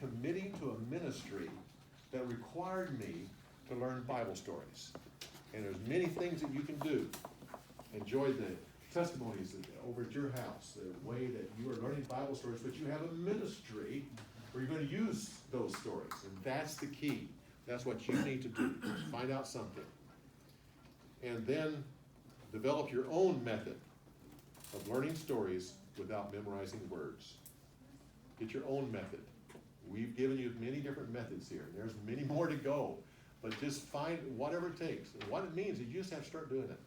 committing to a ministry that required me to learn Bible stories. And there's many things that you can do. Enjoy the testimonies over at your house, the way that you are learning Bible stories, but you have a ministry where you're going to use those stories. And that's the key. That's what you need to do. Find out something. And then develop your own method of learning stories without memorizing words. Get your own method. We've given you many different methods here. There's many more to go. But just find whatever it takes. And what it means is you just have to start doing it.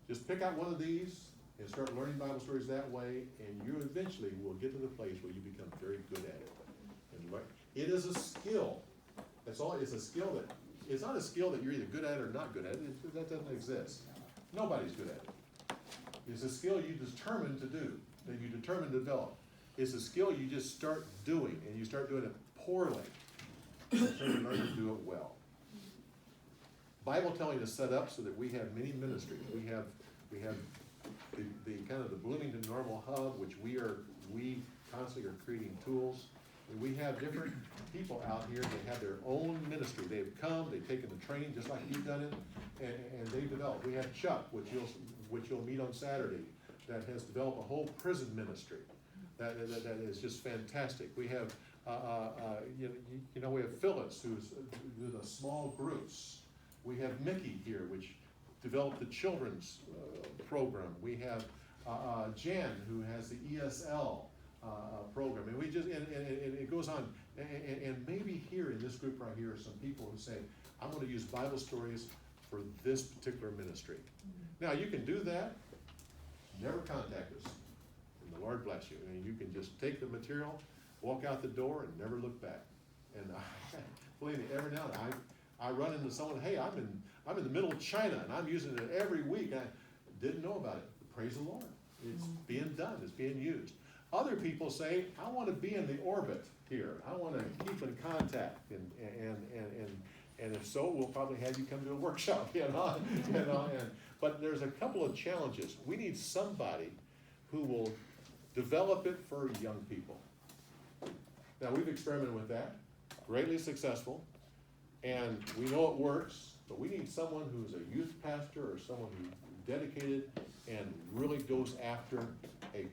Just pick out one of these and start learning Bible stories that way, and you eventually will get to the place where you become very good at it. And it is a skill. That's all. It's a skill that, it's not a skill that you're either good at or not good at. That doesn't exist. Nobody's good at it. It's a skill you determine to do, that you determine to develop. It's a skill you just start doing, and you start doing it poorly until you learn to do it well. Bible telling is set up so that we have many ministries. We have the kind of the Bloomington Normal Hub, which we constantly are creating tools. And we have different people out here that have their own ministry. They've come, they've taken the training just like you've done it, and they've developed. We have Chuck, which you'll meet on Saturday, that has developed a whole prison ministry. That is just fantastic. We have we have Phyllis, who's the small groups. We have Mickey here, which developed the children's program. We have Jen, who has the ESL program, and it goes on. And maybe here in this group right here are some people who say, "I want to use Bible stories for this particular ministry." Now you can do that. Never contact us, and the Lord bless you. And you can just take the material, walk out the door, and never look back. And believe me, every now and then I run into someone, hey, I'm in the middle of China and I'm using it every week. I didn't know about it. Praise the Lord. It's being done. It's being used. Other people say, I want to be in the orbit here. I want to keep in contact. And if so, we'll probably have you come to a workshop. But there's a couple of challenges. We need somebody who will develop it for young people. Now, we've experimented with that. Greatly successful. And we know it works, but we need someone who's a youth pastor or someone who's dedicated and really goes after a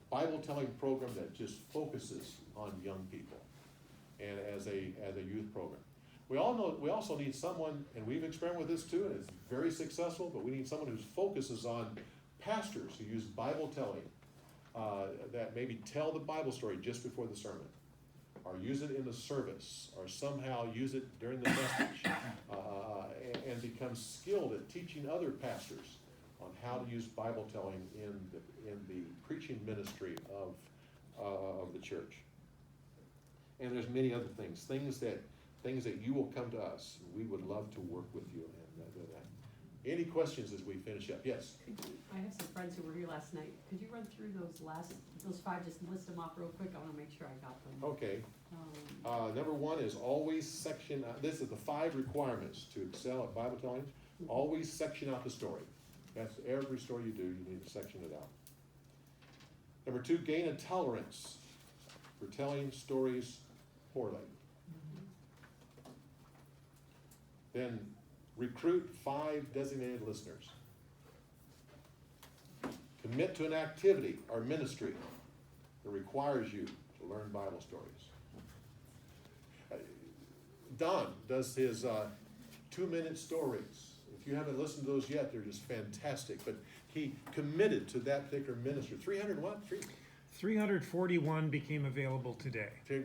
Bible telling program that just focuses on young people and as a youth program. We also need someone, and we've experimented with this too, and it's very successful, but we need someone who focuses on pastors who use Bible telling, that maybe tell the Bible story just before the sermon, or use it in the service, or somehow use it during the message, and become skilled at teaching other pastors on how to use Bible telling in the preaching ministry of the church. And there's many other things that you will come to us. We would love to work with you and do that. Any questions as we finish up? Yes? I have some friends who were here last night. Could you run through those five, just list them off real quick? I want to make sure I got them. Okay. Number one is always section, this is the 5 requirements to excel at Bible telling. Always section out the story. That's every story you do, you need to section it out. Number 2, gain a tolerance for telling stories poorly. Then recruit 5 designated listeners. Commit to an activity or ministry that requires you to learn Bible stories. Don does his 2-minute stories. If you haven't listened to those yet, they're just fantastic. But he committed to that particular ministry. 300 what? 341 became available today. Yeah,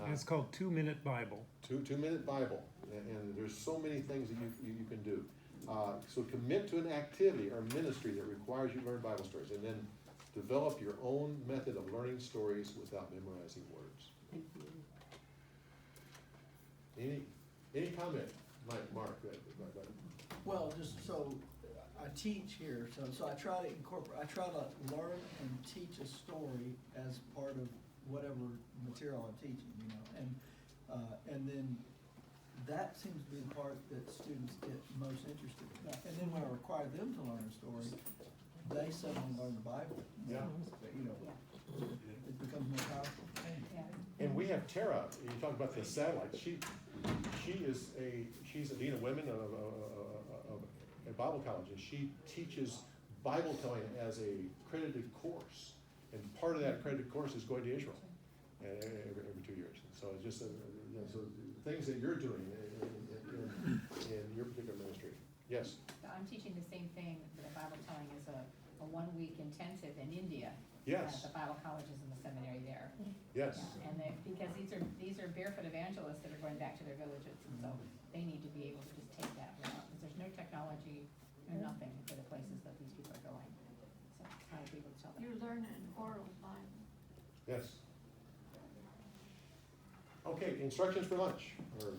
And it's called 2-Minute Bible. 2-minute Bible. And there's so many things that you can do. So commit to an activity or ministry that requires you to learn Bible stories. And then develop your own method of learning stories without memorizing words. Thank you. Any comment, Mark? Well, just so I teach here, so I try to learn and teach a story as part of whatever material I'm teaching, and then that seems to be the part that students get most interested in. And then when I require them to learn a story, they suddenly learn the Bible. Yeah. It becomes more powerful. And we we have Tara, you talk about the satellites, she's a dean of women of a Bible college, and she teaches Bible telling as a credited course. And part of that accredited course is going to Israel every 2 years. And so it's just, so things that you're doing in your particular ministry. Yes? I'm teaching the same thing, the Bible telling is a 1 week intensive in India. Yes. At the Bible colleges and the seminary there. Yes. Yeah, and because these are barefoot evangelists that are going back to their villages, and so they need to be able to just take that route, because there's no technology, no nothing for the places that these people are going. So it's how to be able to tell them. You learn an oral Bible. Yes. Okay, instructions for lunch, or